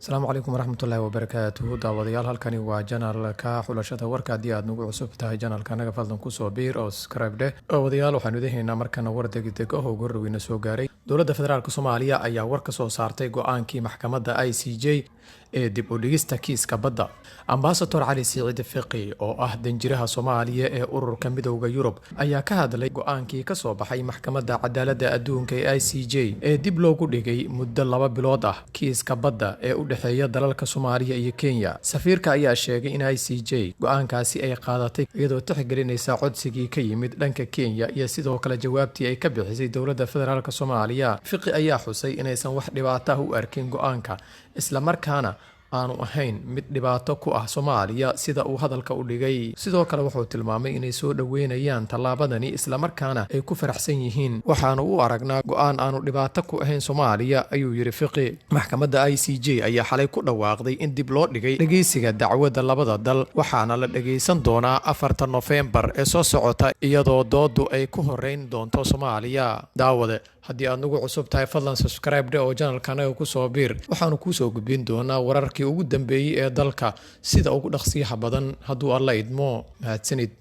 السلام عليكم ورحمة الله وبركاته daawadayaal halkani waa janalka xulashada warka haddii aad nagu cusub tahay janalka naga fadlan kusoo biir oo subscribe dheh daawadayaal waxaanu idahaynaa markana war degdeg ah oo goroweyna soo gaaray dowladda federaalk Soomaaliya ayaa war ka soo saartay go'aankii maxkamadda ICJ ee dib u dhigista kiiska badda ambassador Cali Siciid Fiqi oo ah danjiraha Soomaaliya ee ururka midowga Yurub ayaa ka hadlay go'aankii ka soo baxay maxkamadda cadaaladda adduunka ee ICJ ee dib loogu dhigay muddo 2 bilood ah kiiska badda ee u dhexeeya dalalka Soomaaliya iyo Kenya safiirka ayaa sheegay in ICJ go'aankaasi ay qaadatay iyadoo tixgelinaysa codsigii ka yimid dhanka Kenya iyo sidoo kale jawaabtii ay ka bixisay dowladda federaalk Soomaaliya Fiqi ayaa xusay inaysan wax dhibaato ah u arkin go'aanka isla markaana aanu ahayn mid dhibaato ku ah Soomaaliya sida uu hadalka u dhigay sidoo kale wuxuu tilmaamay inay soo dhaweynayaan tallaabadani isla markaana ay ku faraxsan yihiin waxaanu u aragnaa go'aan aanu dhibaato ku ahayn Soomaaliya ayuu yiri Fiqi maxkamadda ICJ ayaa xalay ku dhawaaqday in dib loo dhigay dhageysiga dacwadda labada dal waxaana la dhageysan doonaa 4 November ee soo socota iyadoo doodu ay ku horeyn doonto Soomaaliya daawade haddii aad nagu cusub tahay fadlan subscribe oo channelkanaga ku soo biir waxaanu ku soo gudbin doonaa wararkii ugu dambeeyay ee dalka sida ugu dhaqsiyaha badan hadduu alla idmo mahadsanid